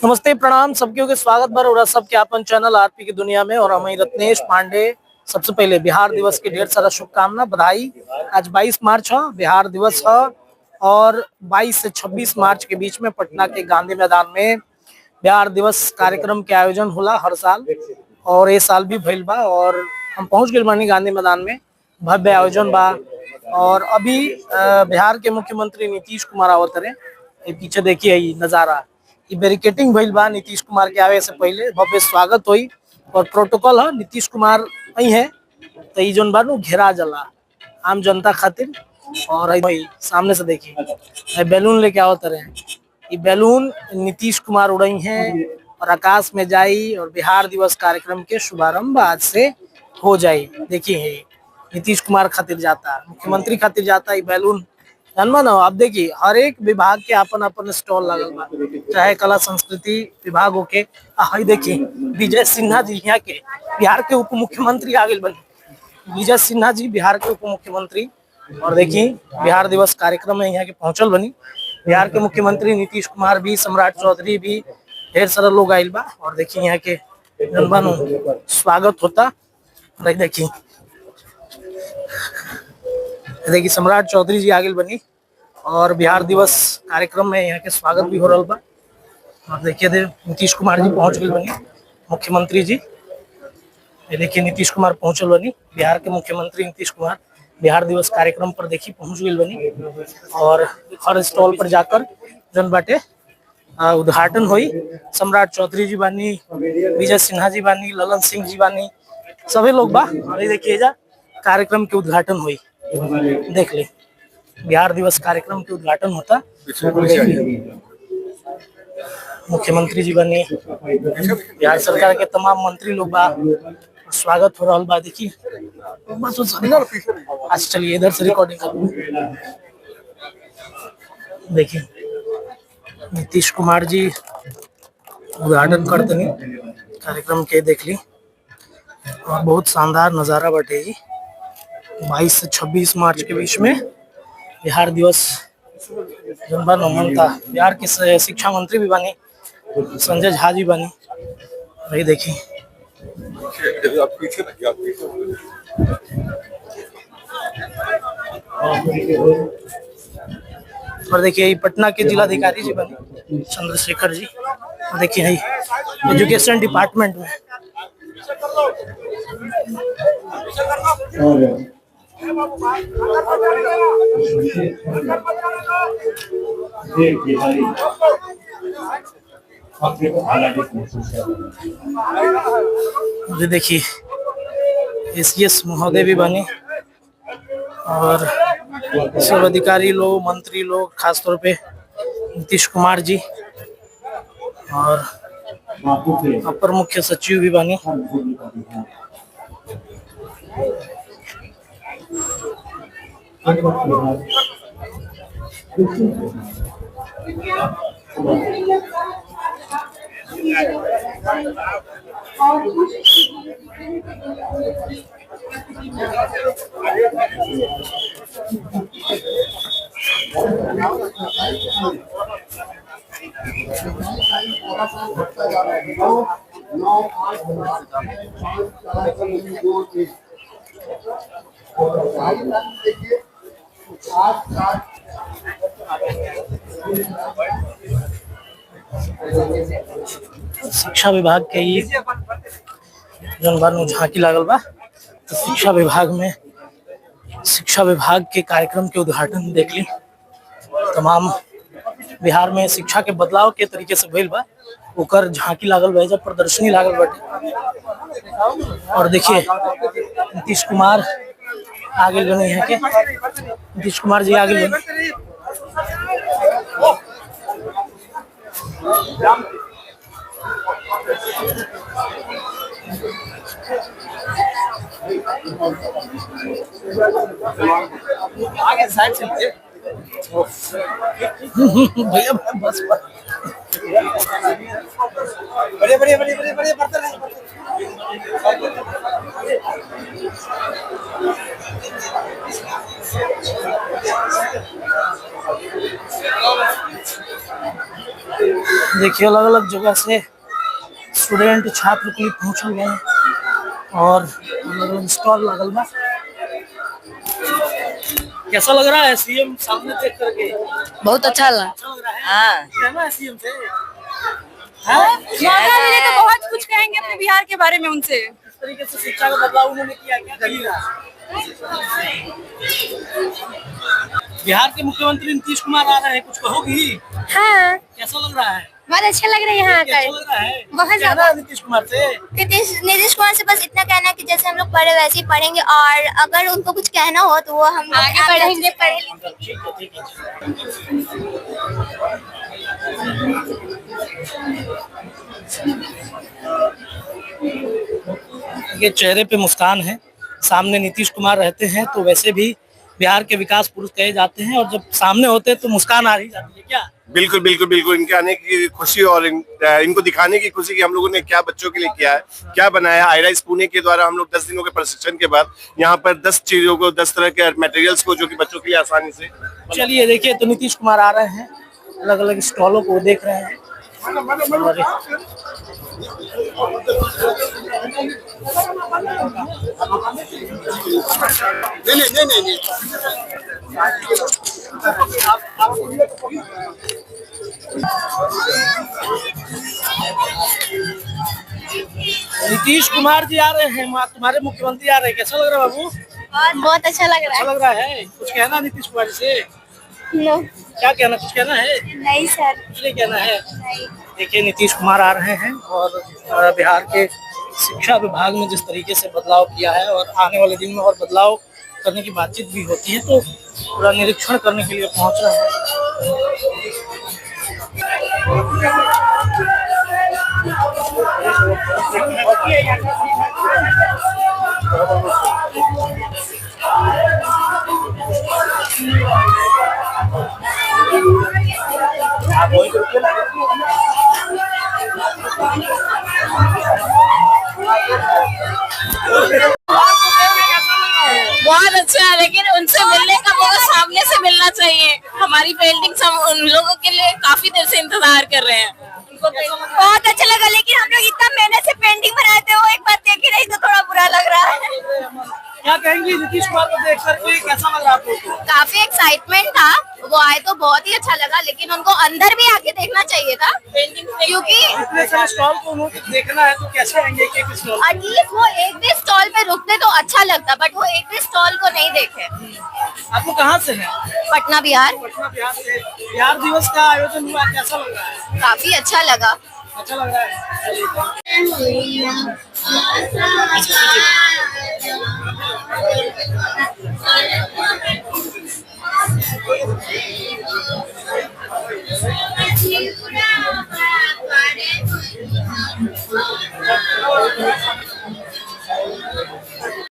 नमस्ते प्रणाम सबके के स्वागत बार और सबके अपन चैनल आरपी की दुनिया में। और हमें रत्नेश पांडे सबसे पहले बिहार दिवस की ढेर सारा शुभकामना बधाई। आज 22 मार्च है, बिहार दिवस है और 22 से 26 मार्च के बीच में पटना के गांधी मैदान में बिहार दिवस कार्यक्रम के आयोजन होला हर साल, और ये साल भी भइल बा और हम पहुंच गए बानी गांधी मैदान में। भव्य आयोजन बा और अभी बिहार के मुख्यमंत्री नीतीश कुमार आवत रहे। ये पीछे देखिए ये नजारा, ये बैरिकेटिंग भइल बा। नीतीश कुमार के आवे से पहले भव्य स्वागत हुई और प्रोटोकॉल है। नीतीश कुमार नहीं है तो ये जोन बानू घेरा जला आम जनता खातिर। और भाई सामने से देखिए बैलून लेके आवत रहे, ये बैलून नीतीश कुमार उड़ाई हैं और आकाश में जाई और बिहार दिवस कार्यक्रम के शुभारंभ आज से हो जाए। देखिए नीतीश कुमार खातिर जाता, मुख्यमंत्री खातिर जाता ये बैलून। जानबा ना, आप देखिए हर एक विभाग के अपन अपन स्टॉल लगल बा, चाहे कला संस्कृति विभाग हो के। देखिए विजय सिन्हा जी यहाँ के बिहार के उप मुख्यमंत्री आ गए बने। विजय सिन्हा जी बिहार के उप मुख्यमंत्री, और देखिए बिहार दिवस कार्यक्रम में यहाँ के पहुंचल बनी। बिहार के मुख्यमंत्री नीतीश कुमार भी, सम्राट चौधरी भी, ढेर सारा लोग आयल बा। और देखिए यहाँ के स्वागत होता। देखिए सम्राट चौधरी जी आगे बनी और बिहार दिवस कार्यक्रम में यहाँ के स्वागत भी हो रहा बा। और देखिए नीतीश कुमार जी पहुंच गए बनी, मुख्यमंत्री जी। ये देखिए नीतीश कुमार पहुंचल बनी, बिहार के मुख्यमंत्री नीतीश कुमार बिहार दिवस कार्यक्रम पर देखिए पहुंच गए बनी। और हर स्टॉल पर जाकर जन बाटे उद्घाटन हुई। सम्राट चौधरी जी बानी, विजय सिन्हा जी बानी, ललन सिंह जी बानी, सभी लोग बा। और देखिए जा कार्यक्रम के उद्घाटन हुई, देख ले बिहार दिवस कार्यक्रम के उद्घाटन होता। मुख्यमंत्री जी बनी, बिहार सरकार के तमाम मंत्री लोग बा, स्वागत हो रहा बा। देखिए आज चलिए इधर से रिकॉर्डिंग कर। देखिए नीतीश कुमार जी उद्घाटन करते कार्यक्रम के, देख ली। और बहुत शानदार नजारा बटे 22 से 26 मार्च के बीच में बिहार दिवस मनता। बिहार के शिक्षा मंत्री भी बनी, संजय झा जी बनी। वही देखिए और देखिए पटना के जिलाधिकारी जी बने चंद्रशेखर जी। देखिए एजुकेशन डिपार्टमेंट में देखिए एसीएस महोदय भी बने और सब अधिकारी लोग, मंत्री लोग, खासतौर पे नीतीश कुमार जी और अपर मुख्य सचिव भी बनी। शिक्षा विभाग के ही जन बार झांकी लागल बा, तो शिक्षा विभाग के कार्यक्रम के उद्घाटन देख ली। तमाम बिहार में शिक्षा के बदलाव के तरीके से भइल बा, ओकर झांकी लागल बा, जब प्रदर्शनी लागल बाटे। और देखिए नीतीश कुमार आगे बने यहाँ के, नीतीश कुमार जी आगे बने। आगे साइड से भैया बस बढ़िया बढ़िया बढ़िया बढ़िया बढ़िया बढ़ते रहे। देखिए अलग अलग जगह से स्टूडेंट छात्र कुल पहुंचल गए और अलग अलग स्टॉल लगल बा। कैसा लग रहा है सीएम सामने देख करके? बहुत अच्छा लगा। अच्छा लग रहा है। हाँ, कहना है सीएम से? मौका मिले तो बहुत कुछ कहेंगे अपने बिहार के बारे में उनसे। किस तरीके से शिक्षा का बदलाव उन्होंने किया, क्या करिएगा? बिहार के मुख्यमंत्री नीतीश कुमार आ रहे हैं, कुछ कहोगी? हाँ, कैसा लग रहा है? बहुत अच्छा लग रहा है यहाँ अच्छा आकर। लग रहा है? बहुत कहना ज्यादा। है नीतीश कुमार से? नीतीश कुमार से बस इतना कहना है कि जैसे हम लोग पढ़े वैसे ही पढ़ेंगे, और अगर उनको कुछ कहना हो तो वो हम आगे पढ़ेंगे। ठीक है, ठीक है। ये चेहरे पे मुस्कान है। सामने नीतीश कुमार रहते हैं तो वैसे भी बिहार के विकास पुरुष कहे जाते हैं, और जब सामने होते हैं तो मुस्कान आ ही जाती है। क्या? बिल्कुल बिल्कुल बिल्कुल, इनके आने की खुशी और इनको दिखाने की खुशी कि हम लोगों ने क्या बच्चों के लिए किया है, क्या बनाया। आईराइस पुणे के द्वारा हम लोग 10 दिनों के प्रशिक्षण के बाद यहाँ पर 10 चीजों को, 10 तरह के मटेरियल्स को, जो कि बच्चों के लिए आसानी से। चलिए देखिए, तो नीतीश कुमार आ रहे हैं, अलग अलग स्टॉलों को देख रहे हैं। नहीं। नीतीश कुमार जी आ रहे हैं, तुम्हारे मुख्यमंत्री आ रहे हैं, कैसा लग रहा है बाबू? बहुत अच्छा लग रहा अच्छा लग रहा है। कुछ कहना नीतीश कुमार से? नो, क्या कहना, कुछ कहना है? नहीं सर, कुछ नहीं कहना है। नहीं। देखिए नीतीश कुमार आ रहे हैं और बिहार के शिक्षा विभाग में जिस तरीके से बदलाव किया है और आने वाले दिन में और बदलाव करने की बातचीत भी होती है, तो पूरा निरीक्षण करने के लिए पहुंच रहे हैं। बहुत अच्छा है, लेकिन उनसे मिलने का मौका सामने से मिलना चाहिए। हमारी पेंटिंग हम उन लोगों के लिए काफी देर से इंतजार कर रहे हैं। बहुत अच्छा लगा, लेकिन हम लोग इतना मेहनत से पेंटिंग बनाए थे, वो एक बार देख ही नहीं तो थोड़ा बुरा लग रहा है। क्या कहेंगी नीतीश कुमार को देख करके, कैसा लग रहा है आपको? काफी एक्साइटमेंट था, वो आए तो बहुत ही अच्छा लगा, लेकिन उनको अंदर भी आके देखना चाहिए था, क्योंकि इतने सारे स्टॉल को उन्होंने देखना है तो कैसे आएंगे एक स्टॉल? एटलीस्ट वो एक भी स्टॉल पे रुकते तो अच्छा लगता, बट वो एक भी स्टॉल को नहीं देखे। आप लोग कहाँ से हैं? पटना बिहार। पटना बिहार से। बिहार दिवस का आयोजन हुआ, कैसा लग रहा है? काफी अच्छा लगा। अच्छा लग रहा है।